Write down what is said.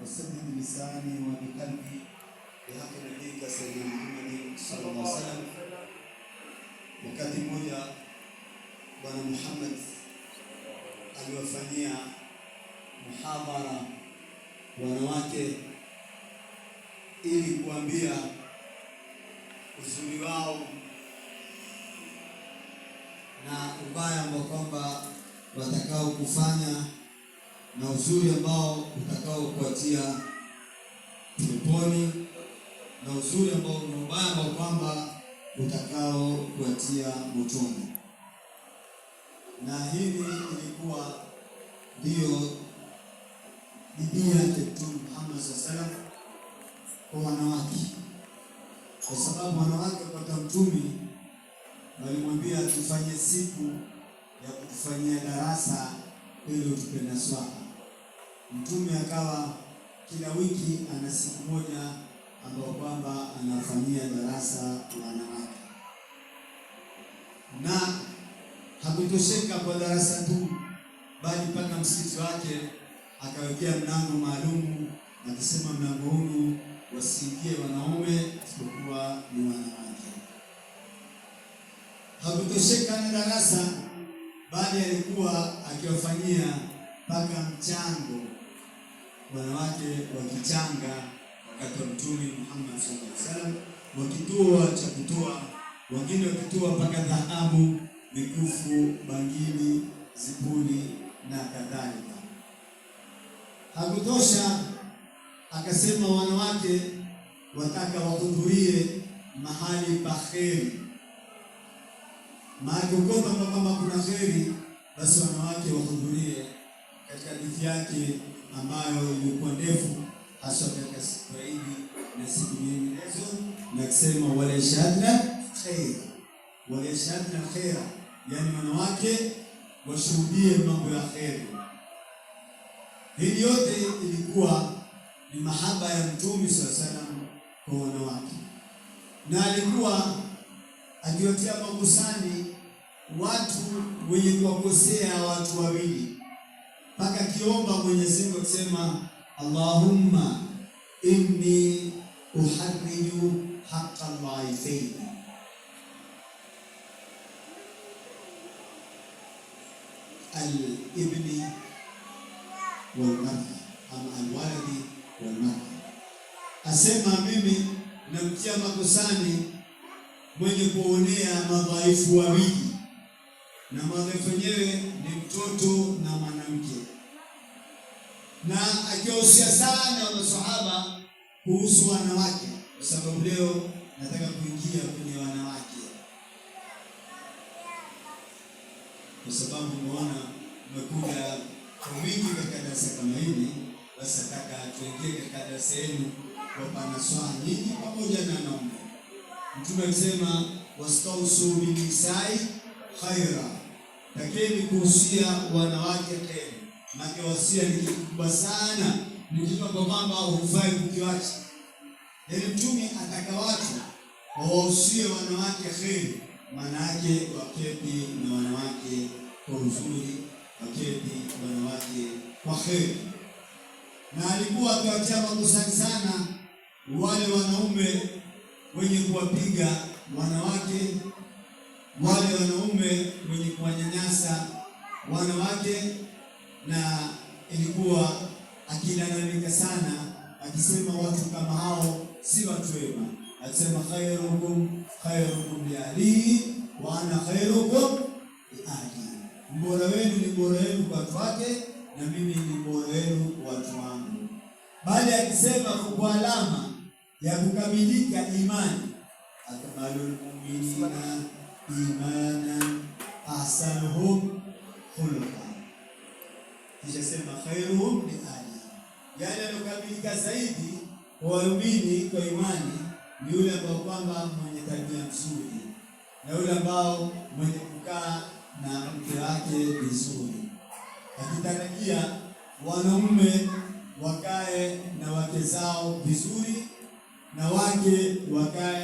وسدد لساني وبقلبي بحق نبيك سيدنا Muhammad sallallahu alaihi wasallam. Wakati mmoja Bwana Muhammad aliwafanyia muhadhara wanawake ili kuambia uzuri wao na ubaya ambao kwamba watakao kufanya na uzuri ambao utakao kuatia peponi na uzuri ambao na ubaya ambao kwamba utakao kuatia motoni. Na hili ilikuwa ndio bidii yake Mtume Muhammad sallallahu alaihi wasallam kwa wanawake, kwa sababu wanawake kwa Mtume walimwambia tufanye siku ya kutufanyia darasa ili utupe naswaha. Mtume akawa kila wiki ana siku moja ambayo kwamba anafanyia darasa wanawake, na hakutosheka kwa darasa tu, bali mpaka msikiti wake akawekea mlango maalumu, akisema mlango huu wasiingie wanaume isipokuwa ni wanawake. Hakutosheka na darasa, bali alikuwa akiwafanyia mpaka mchango wanawake wakichanga wakati wa Mtume Muhammad sallallahu alaihi wasallam, wakitoa cha kutoa, wengine wakitoa mpaka dhahabu, mikufu, bangili, zipuli na kadhalika. Hakutosha, akasema wanawake wataka wahudhurie mahali pa kheri, mahali kokote kama kuna kheri, basi wanawake wahudhurie. Katika hadithi yake ambayo ilikuwa ndefu hasa katika siku hii na siku nyinginezo, na kusema wala shahadna khair, wala shahadna khaira, yani wanawake washuhudie mambo ya kheri. Hili yote ilikuwa ni mahaba ya Mtume sallallahu alaihi wasallam kwa wanawake, na alikuwa akiwatia magusani watu wenye kuwakosea watu wawili, mpaka kiomba Mwenyezi Mungu akisema Allahumma inni uharriju haqqa al-dhaifain, al-ibni wal-mar'a ama al-waladi wal-mar'a. Asema mimi namtia makosani mwenye kuonea madhaifu wawili, na madhaifu yenyewe ni mtoto na mwanamke, na akiwahusia sana masahaba kuhusu wanawake, kwa sababu leo nataka kuingia kwenye wanawake, kwa sababu umeona umekuja kwa wingi katika darasa kama hili, basi nataka tuingie katika darasa yenu kwa panaswaha nyingi pamoja na naume. Mtume alisema wastausu binisai khaira, takeni kuhusia wanawake kheri. Maana wasia ni kitu kubwa sana, ni kitu kwamba hufai kukiacha. Yaani Mtume ataka watu wahusie wanawake kheri, maana yake waketi na wanawake kwa uzuri, waketi wanawake kwa kheri. Na alikuwa akiwatia magusani sana wale wanaume wenye kuwapiga wanawake, wale wanaume wenye kuwanyanyasa wanawake, na ilikuwa akilalamika sana akisema watu kama hao si watu wema. Akisema khairukum khairukum li ahlihi wa ana khairukum li ahli, mbora wenu ni bora wenu kwa watu wake na mimi ni bora wenu kwa watu wangu. Bali akisema kwa alama ya kukamilika imani, akmalul mu'minina imanan ahsanuhum khuluqan, kisha sema khairuhum li ahli, yani alokamilika zaidi kwa waumini kwa imani ni yule ambao kwamba mwenye tabia nzuri, na yule ambao mwenye kukaa na mke wake vizuri, akitarajia wanaume wakae na wake zao vizuri na wake wakae